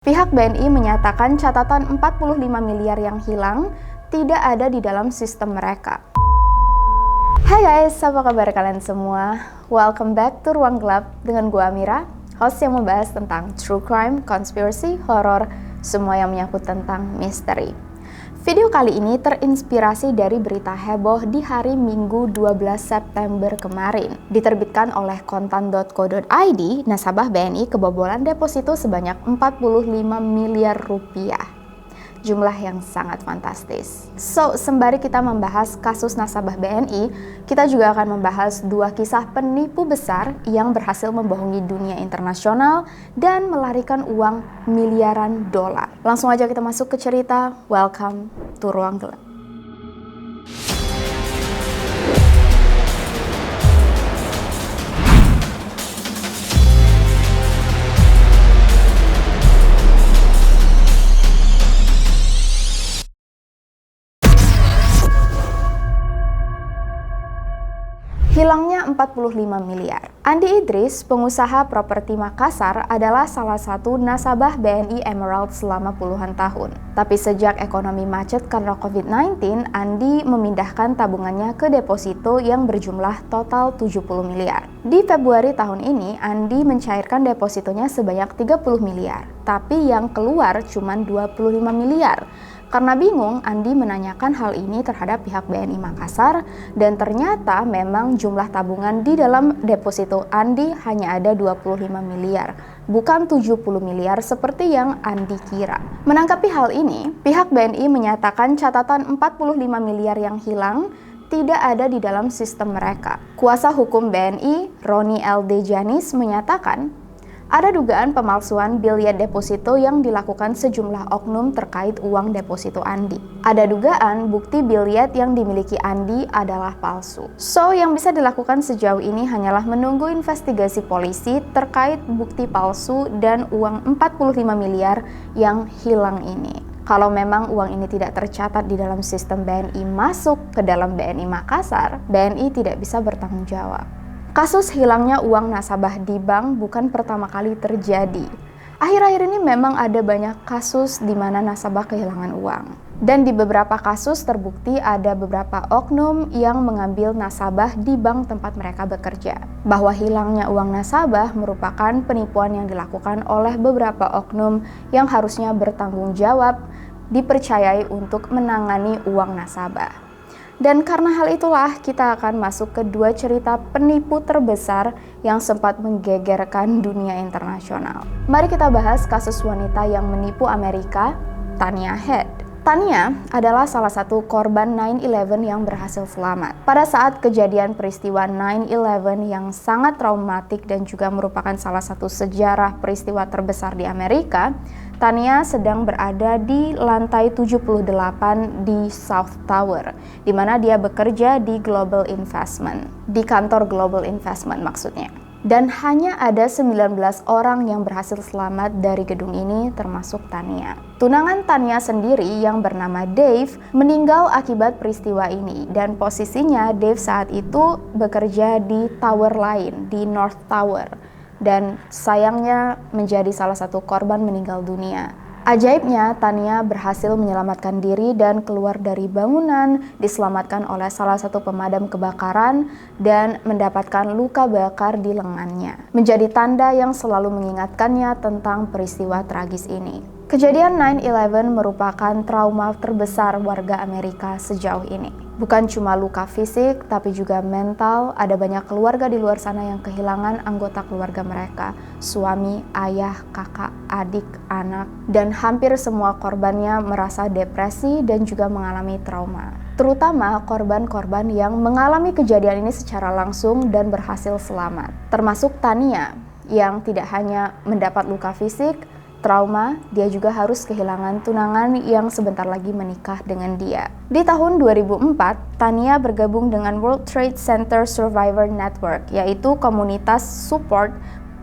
Pihak BNI menyatakan catatan 45 miliar yang hilang tidak ada di dalam sistem mereka. Hai guys, apa kabar kalian semua? Welcome back to Ruang Gelap dengan gua Amira, host yang membahas tentang true crime, conspiracy, horror, semua yang menyangkut tentang misteri. Video kali ini terinspirasi dari berita heboh di hari Minggu 12 September kemarin. Diterbitkan oleh kontan.co.id, nasabah BNI kebobolan deposito sebanyak 45 miliar rupiah. Jumlah yang sangat fantastis. So, sembari kita membahas kasus nasabah BNI, kita juga akan membahas dua kisah penipu besar yang berhasil membohongi dunia internasional dan melarikan uang miliaran dolar. Langsung aja kita masuk ke cerita. Welcome to Ruang Gelap. Hilangnya 45 miliar. Andi Idris, pengusaha properti Makassar, adalah salah satu nasabah BNI Emerald selama puluhan tahun. Tapi sejak ekonomi macet karena COVID-19, Andi memindahkan tabungannya ke deposito yang berjumlah total 70 miliar. Di Februari tahun ini, Andi mencairkan depositonya sebanyak 30 miliar, tapi yang keluar cuma 25 miliar. Karena bingung, Andi menanyakan hal ini terhadap pihak BNI Makassar dan ternyata memang jumlah tabungan di dalam deposito Andi hanya ada 25 miliar, bukan 70 miliar seperti yang Andi kira. Menanggapi hal ini, pihak BNI menyatakan catatan 45 miliar yang hilang tidak ada di dalam sistem mereka. Kuasa hukum BNI, Roni LD Janis, menyatakan ada dugaan pemalsuan biliet deposito yang dilakukan sejumlah oknum terkait uang deposito Andi. Ada dugaan bukti biliet yang dimiliki Andi adalah palsu. So, yang bisa dilakukan sejauh ini hanyalah menunggu investigasi polisi terkait bukti palsu dan uang 45 miliar yang hilang ini. Kalau memang uang ini tidak tercatat di dalam sistem BNI masuk ke dalam BNI Makassar, BNI tidak bisa bertanggung jawab. Kasus hilangnya uang nasabah di bank bukan pertama kali terjadi. Akhir-akhir ini memang ada banyak kasus di mana nasabah kehilangan uang. Dan di beberapa kasus terbukti ada beberapa oknum yang mengambil nasabah di bank tempat mereka bekerja. Bahwa hilangnya uang nasabah merupakan penipuan yang dilakukan oleh beberapa oknum yang harusnya bertanggung jawab, dipercayai untuk menangani uang nasabah. Dan karena hal itulah kita akan masuk ke dua cerita penipu terbesar yang sempat menggegerkan dunia internasional. Mari kita bahas kasus wanita yang menipu Amerika, Tanya Head. Tanya adalah salah satu korban 9/11 yang berhasil selamat. Pada saat kejadian peristiwa 9/11 yang sangat traumatik dan juga merupakan salah satu sejarah peristiwa terbesar di Amerika, Tanya sedang berada di lantai 78 di South Tower, di mana dia bekerja di Global Investment, di kantor Global Investment maksudnya. Dan hanya ada 19 orang yang berhasil selamat dari gedung ini, termasuk Tanya. Tunangan Tanya sendiri yang bernama Dave meninggal akibat peristiwa ini, dan posisinya Dave saat itu bekerja di tower lain, di North Tower. Dan sayangnya menjadi salah satu korban meninggal dunia. Ajaibnya, Tanya berhasil menyelamatkan diri dan keluar dari bangunan, diselamatkan oleh salah satu pemadam kebakaran, dan mendapatkan luka bakar di lengannya. Menjadi tanda yang selalu mengingatkannya tentang peristiwa tragis ini. Kejadian 9/11 merupakan trauma terbesar warga Amerika sejauh ini. Bukan cuma luka fisik, tapi juga mental. Ada banyak keluarga di luar sana yang kehilangan anggota keluarga mereka. Suami, ayah, kakak, adik, anak. Dan hampir semua korbannya merasa depresi dan juga mengalami trauma. Terutama korban-korban yang mengalami kejadian ini secara langsung dan berhasil selamat. Termasuk Tanya, yang tidak hanya mendapat luka fisik, trauma, dia juga harus kehilangan tunangan yang sebentar lagi menikah dengan dia. Di tahun 2004, Tanya bergabung dengan World Trade Center Survivor Network, yaitu komunitas support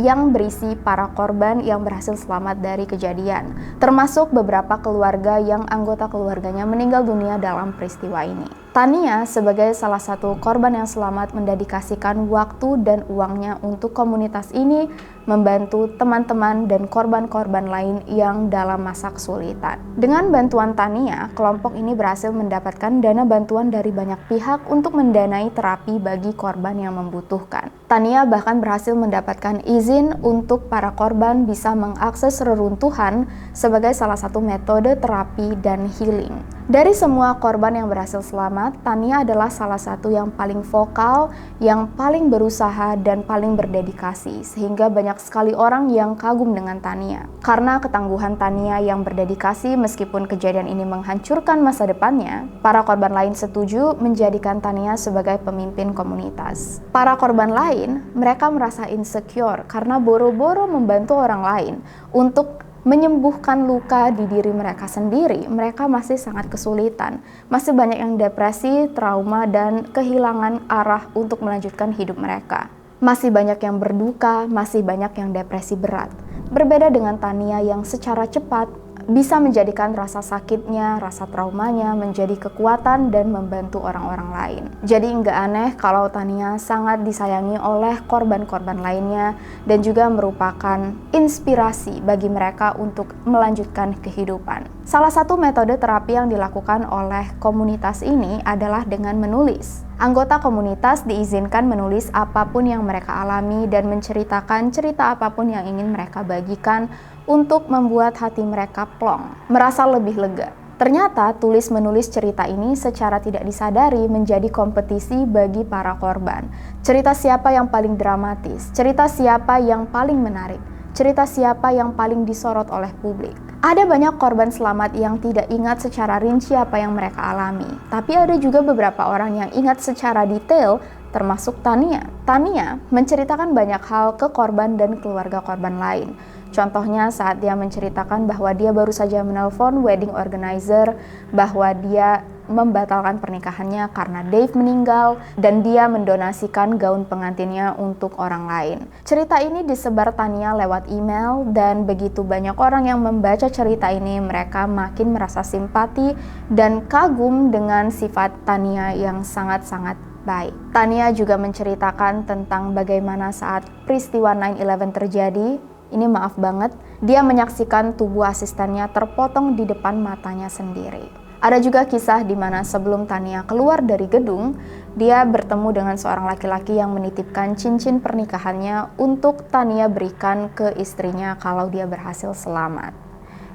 yang berisi para korban yang berhasil selamat dari kejadian, termasuk beberapa keluarga yang anggota keluarganya meninggal dunia dalam peristiwa ini. Tania sebagai salah satu korban yang selamat mendedikasikan waktu dan uangnya untuk komunitas ini, membantu teman-teman dan korban-korban lain yang dalam masa kesulitan. Dengan bantuan Tania, kelompok ini berhasil mendapatkan dana bantuan dari banyak pihak untuk mendanai terapi bagi korban yang membutuhkan. Tania bahkan berhasil mendapatkan izin untuk para korban bisa mengakses reruntuhan sebagai salah satu metode terapi dan healing. Dari semua korban yang berhasil selamat, Tania adalah salah satu yang paling vokal, yang paling berusaha dan paling berdedikasi, sehingga banyak sekali orang yang kagum dengan Tania. Karena ketangguhan Tania yang berdedikasi meskipun kejadian ini menghancurkan masa depannya, para korban lain setuju menjadikan Tania sebagai pemimpin komunitas. Para korban lain, mereka merasa insecure karena boro-boro membantu orang lain untuk menyembuhkan luka di diri mereka sendiri, mereka masih sangat kesulitan. Masih banyak yang depresi, trauma, dan kehilangan arah untuk melanjutkan hidup mereka. Masih banyak yang berduka, masih banyak yang depresi berat. Berbeda dengan Tania yang secara cepat bisa menjadikan rasa sakitnya, rasa traumanya menjadi kekuatan dan membantu orang-orang lain. Jadi nggak aneh kalau Tania sangat disayangi oleh korban-korban lainnya dan juga merupakan inspirasi bagi mereka untuk melanjutkan kehidupan. Salah satu metode terapi yang dilakukan oleh komunitas ini adalah dengan menulis. Anggota komunitas diizinkan menulis apapun yang mereka alami dan menceritakan cerita apapun yang ingin mereka bagikan untuk membuat hati mereka plong, merasa lebih lega. Ternyata tulis-menulis cerita ini secara tidak disadari menjadi kompetisi bagi para korban. Cerita siapa yang paling dramatis, cerita siapa yang paling menarik, cerita siapa yang paling disorot oleh publik. Ada banyak korban selamat yang tidak ingat secara rinci apa yang mereka alami, tapi ada juga beberapa orang yang ingat secara detail, termasuk Tania. Tania menceritakan banyak hal ke korban dan keluarga korban lain. Contohnya saat dia menceritakan bahwa dia baru saja menelpon wedding organizer, bahwa dia membatalkan pernikahannya karena Dave meninggal dan dia mendonasikan gaun pengantinnya untuk orang lain. Cerita ini disebar Tania lewat email dan begitu banyak orang yang membaca cerita ini, mereka makin merasa simpati dan kagum dengan sifat Tania yang sangat-sangat baik. Tania juga menceritakan tentang bagaimana saat peristiwa 9/11 terjadi. Ini maaf banget, dia menyaksikan tubuh asistennya terpotong di depan matanya sendiri. Ada juga kisah di mana sebelum Tania keluar dari gedung, dia bertemu dengan seorang laki-laki yang menitipkan cincin pernikahannya untuk Tania berikan ke istrinya kalau dia berhasil selamat.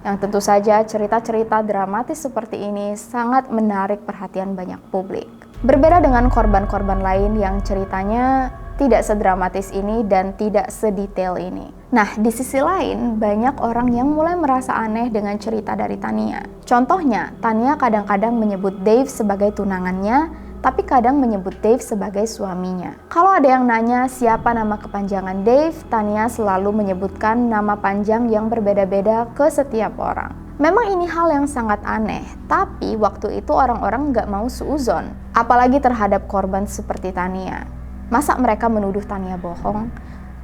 Yang tentu saja cerita-cerita dramatis seperti ini sangat menarik perhatian banyak publik. Berbeda dengan korban-korban lain yang ceritanya tidak sedramatis ini dan tidak sedetail ini. Nah, di sisi lain, banyak orang yang mulai merasa aneh dengan cerita dari Tania. Contohnya, Tania kadang-kadang menyebut Dave sebagai tunangannya, tapi kadang menyebut Dave sebagai suaminya. Kalau ada yang nanya siapa nama kepanjangan Dave, Tania selalu menyebutkan nama panjang yang berbeda-beda ke setiap orang. Memang ini hal yang sangat aneh, tapi waktu itu orang-orang nggak mau suuzon, apalagi terhadap korban seperti Tania. Masa mereka menuduh Tania bohong?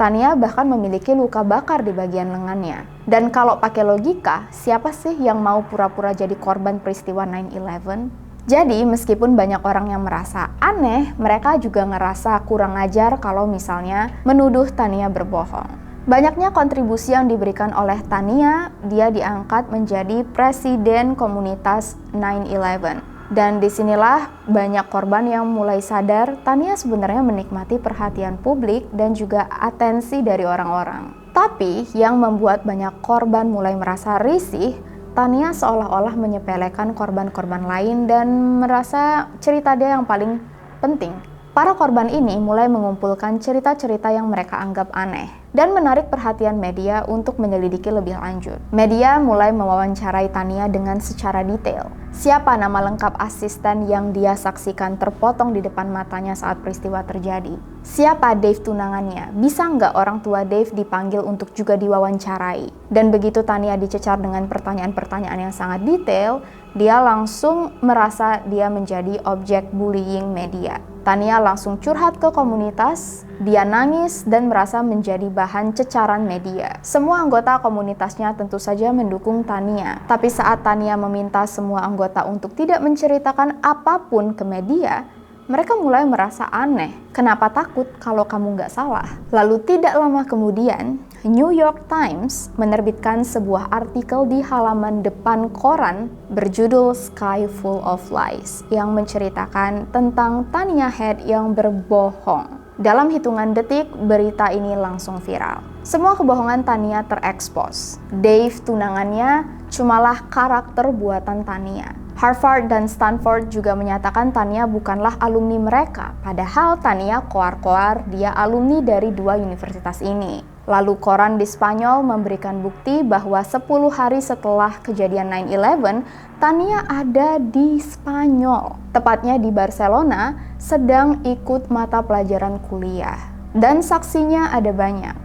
Tania bahkan memiliki luka bakar di bagian lengannya. Dan kalau pakai logika, siapa sih yang mau pura-pura jadi korban peristiwa 9/11? Jadi, meskipun banyak orang yang merasa aneh, mereka juga ngerasa kurang ajar kalau misalnya menuduh Tania berbohong. Banyaknya kontribusi yang diberikan oleh Tania, dia diangkat menjadi presiden komunitas 9/11. Dan disinilah banyak korban yang mulai sadar Tania sebenarnya menikmati perhatian publik dan juga atensi dari orang-orang. Tapi yang membuat banyak korban mulai merasa risih, Tania seolah-olah menyepelekan korban-korban lain dan merasa cerita dia yang paling penting. Para korban ini mulai mengumpulkan cerita-cerita yang mereka anggap aneh dan menarik perhatian media untuk menyelidiki lebih lanjut. Media mulai mewawancarai Tania dengan secara detail. Siapa nama lengkap asisten yang dia saksikan terpotong di depan matanya saat peristiwa terjadi? Siapa Dave tunangannya? Bisa nggak orang tua Dave dipanggil untuk juga diwawancarai? Dan begitu Tania dicecar dengan pertanyaan-pertanyaan yang sangat detail, dia langsung merasa dia menjadi objek bullying media. Tania langsung curhat ke komunitas, dia nangis dan merasa menjadi bahan cecaran media. Semua anggota komunitasnya tentu saja mendukung Tania. Tapi saat Tania meminta semua anggota untuk tidak menceritakan apapun ke media, mereka mulai merasa aneh. Kenapa takut kalau kamu nggak salah? Lalu tidak lama kemudian, New York Times menerbitkan sebuah artikel di halaman depan koran berjudul Sky Full of Lies yang menceritakan tentang Tania Head yang berbohong. Dalam hitungan detik, berita ini langsung viral. Semua kebohongan Tania terekspos. Dave tunangannya cumalah karakter buatan Tania. Harvard dan Stanford juga menyatakan Tania bukanlah alumni mereka, padahal Tania koar-koar dia alumni dari dua universitas ini. Lalu koran di Spanyol memberikan bukti bahwa 10 hari setelah kejadian 9/11, Tania ada di Spanyol, tepatnya di Barcelona, sedang ikut mata pelajaran kuliah. Dan saksinya ada banyak.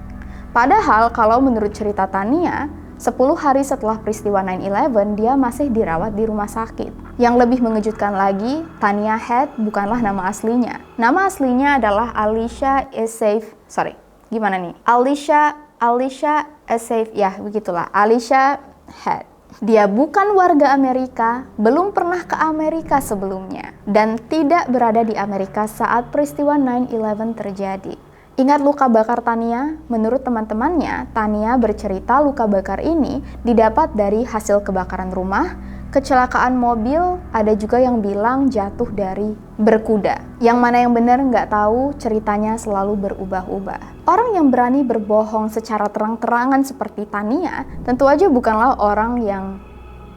Padahal kalau menurut cerita Tania, 10 hari setelah peristiwa 9/11, dia masih dirawat di rumah sakit. Yang lebih mengejutkan lagi, Tania Head bukanlah nama aslinya. Nama aslinya adalah Alicia Esseff, Alicia Esseff, ya begitulah, Alicia Head. Dia bukan warga Amerika, belum pernah ke Amerika sebelumnya, dan tidak berada di Amerika saat peristiwa 9/11 terjadi. Ingat luka bakar Tania? Menurut teman-temannya, Tania bercerita luka bakar ini didapat dari hasil kebakaran rumah, kecelakaan mobil, ada juga yang bilang jatuh dari berkuda. Yang mana yang benar nggak tahu, ceritanya selalu berubah-ubah. Orang yang berani berbohong secara terang-terangan seperti Tania, tentu aja bukanlah orang yang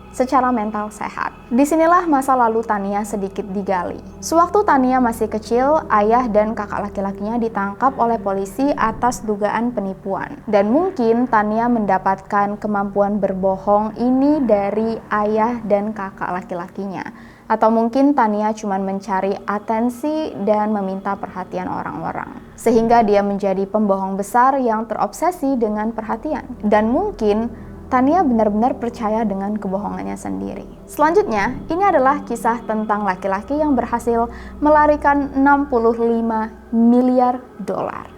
secara mental sehat. Disinilah masa lalu Tania sedikit digali. Sewaktu Tania masih kecil, ayah dan kakak laki-lakinya ditangkap oleh polisi atas dugaan penipuan. Dan mungkin Tania mendapatkan kemampuan berbohong ini dari ayah dan kakak laki-lakinya. Atau mungkin Tania cuma mencari atensi dan meminta perhatian orang-orang. Sehingga dia menjadi pembohong besar yang terobsesi dengan perhatian. Dan mungkin Tania benar-benar percaya dengan kebohongannya sendiri. Selanjutnya, ini adalah kisah tentang laki-laki yang berhasil melarikan 65 miliar dolar.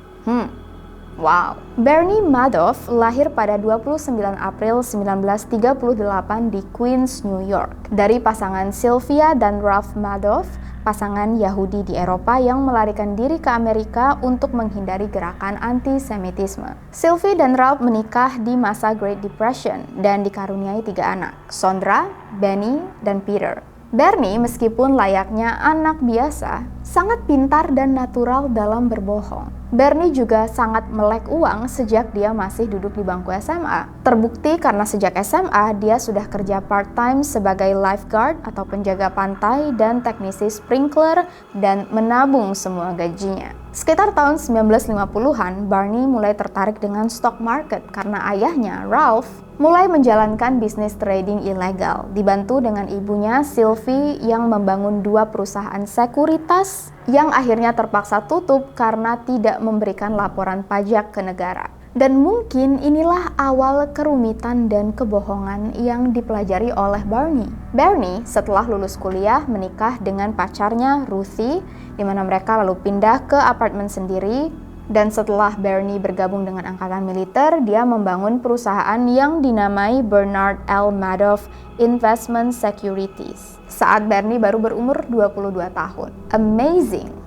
Wow. Bernie Madoff lahir pada 29 April 1938 di Queens, New York. Dari pasangan Sylvia dan Ralph Madoff, pasangan Yahudi di Eropa yang melarikan diri ke Amerika untuk menghindari gerakan antisemitisme. Sylvie dan Ralph menikah di masa Great Depression dan dikaruniai 3 anak, Sondra, Benny, dan Peter. Bernie, meskipun layaknya anak biasa, sangat pintar dan natural dalam berbohong. Bernie juga sangat melek uang sejak dia masih duduk di bangku SMA. Terbukti karena sejak SMA dia sudah kerja part-time sebagai lifeguard atau penjaga pantai dan teknisi sprinkler dan menabung semua gajinya. Sekitar tahun 1950-an, Bernie mulai tertarik dengan stock market karena ayahnya, Ralph, mulai menjalankan bisnis trading ilegal, dibantu dengan ibunya, Sylvie, yang membangun 2 perusahaan sekuritas yang akhirnya terpaksa tutup karena tidak memberikan laporan pajak ke negara. Dan mungkin inilah awal kerumitan dan kebohongan yang dipelajari oleh Bernie. Bernie setelah lulus kuliah menikah dengan pacarnya Ruthie, di mana mereka lalu pindah ke apartemen sendiri. Dan setelah Bernie bergabung dengan angkatan militer, dia membangun perusahaan yang dinamai Bernard L. Madoff Investment Securities. Saat Bernie baru berumur 22 tahun. Amazing!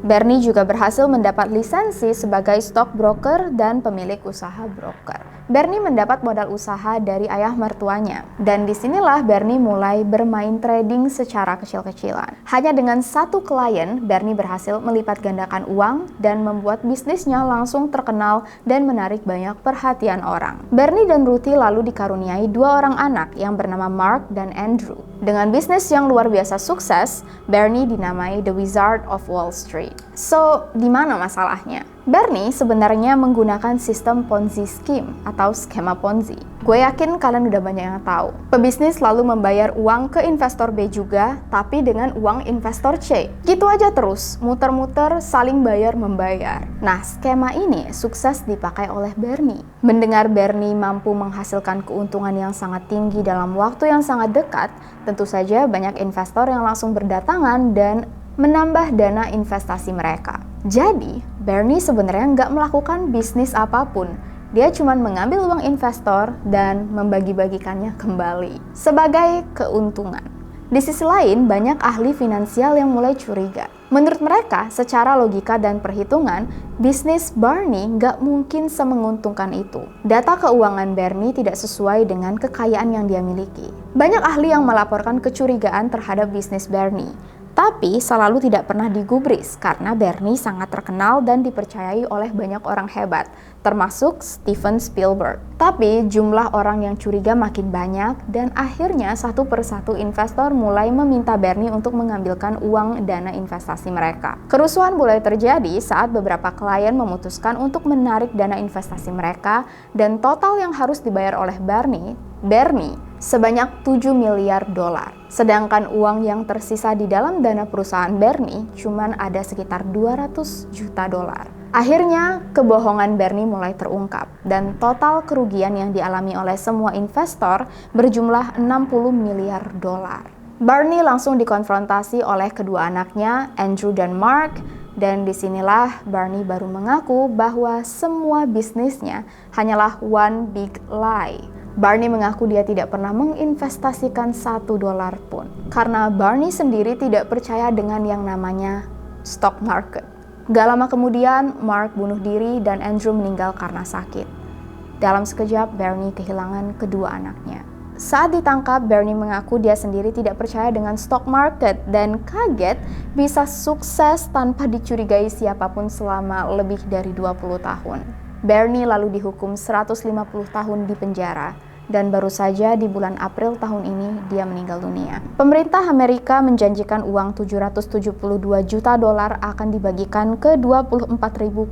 Bernie juga berhasil mendapat lisensi sebagai stockbroker dan pemilik usaha broker. Bernie mendapat modal usaha dari ayah mertuanya, dan disinilah Bernie mulai bermain trading secara kecil-kecilan. Hanya dengan 1 klien, Bernie berhasil melipat gandakan uang dan membuat bisnisnya langsung terkenal dan menarik banyak perhatian orang. Bernie dan Ruthie lalu dikaruniai 2 orang anak yang bernama Mark dan Andrew. Dengan bisnis yang luar biasa sukses, Bernie dinamai The Wizard of Wall Street. So, di mana masalahnya? Bernie sebenarnya menggunakan sistem Ponzi scheme atau skema Ponzi. Gue yakin kalian udah banyak yang tahu. Pebisnis selalu membayar uang ke investor B juga, tapi dengan uang investor C. Gitu aja terus, muter-muter saling bayar-membayar. Nah, skema ini sukses dipakai oleh Bernie. Mendengar Bernie mampu menghasilkan keuntungan yang sangat tinggi dalam waktu yang sangat dekat, tentu saja banyak investor yang langsung berdatangan dan menambah dana investasi mereka. Jadi, Bernie sebenarnya nggak melakukan bisnis apapun. Dia cuma mengambil uang investor dan membagi-bagikannya kembali sebagai keuntungan. Di sisi lain, banyak ahli finansial yang mulai curiga. Menurut mereka, secara logika dan perhitungan, bisnis Bernie nggak mungkin semenguntungkan itu. Data keuangan Bernie tidak sesuai dengan kekayaan yang dia miliki. Banyak ahli yang melaporkan kecurigaan terhadap bisnis Bernie, tapi selalu tidak pernah digubris karena Bernie sangat terkenal dan dipercayai oleh banyak orang hebat, termasuk Steven Spielberg. Tapi jumlah orang yang curiga makin banyak dan akhirnya satu persatu investor mulai meminta Bernie untuk mengambilkan uang dana investasi mereka. Kerusuhan mulai terjadi saat beberapa klien memutuskan untuk menarik dana investasi mereka dan total yang harus dibayar oleh Bernie sebanyak 7 miliar dolar. Sedangkan uang yang tersisa di dalam dana perusahaan Bernie cuman ada sekitar 200 juta dolar. Akhirnya, kebohongan Bernie mulai terungkap dan total kerugian yang dialami oleh semua investor berjumlah 60 miliar dolar. Bernie langsung dikonfrontasi oleh kedua anaknya, Andrew dan Mark, dan disinilah Bernie baru mengaku bahwa semua bisnisnya hanyalah one big lie. Bernie mengaku dia tidak pernah menginvestasikan $1 pun karena Bernie sendiri tidak percaya dengan yang namanya stock market. Gak lama kemudian, Mark bunuh diri dan Andrew meninggal karena sakit. Dalam sekejap, Bernie kehilangan kedua anaknya. Saat ditangkap, Bernie mengaku dia sendiri tidak percaya dengan stock market dan kaget bisa sukses tanpa dicurigai siapapun selama lebih dari 20 tahun. Bernie lalu dihukum 150 tahun di penjara dan baru saja di bulan April tahun ini dia meninggal dunia. Pemerintah Amerika menjanjikan uang 772 juta dolar akan dibagikan ke 24.000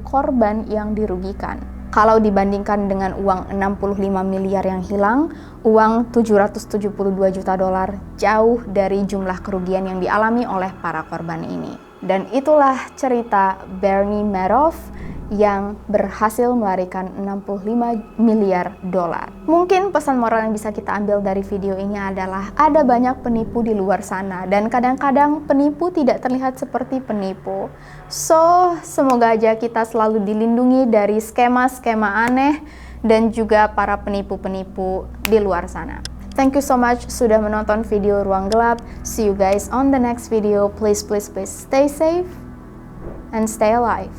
korban yang dirugikan. Kalau dibandingkan dengan uang 65 miliar yang hilang, uang 772 juta dolar jauh dari jumlah kerugian yang dialami oleh para korban ini. Dan itulah cerita Bernie Madoff yang berhasil melarikan 65 miliar dolar. Mungkin pesan moral yang bisa kita ambil dari video ini adalah ada banyak penipu di luar sana dan kadang-kadang penipu tidak terlihat seperti penipu. So, semoga aja kita selalu dilindungi dari skema-skema aneh dan juga para penipu-penipu di luar sana. Thank you so much sudah menonton video Ruang Gelap. See you guys on the next video. Please stay safe and stay alive.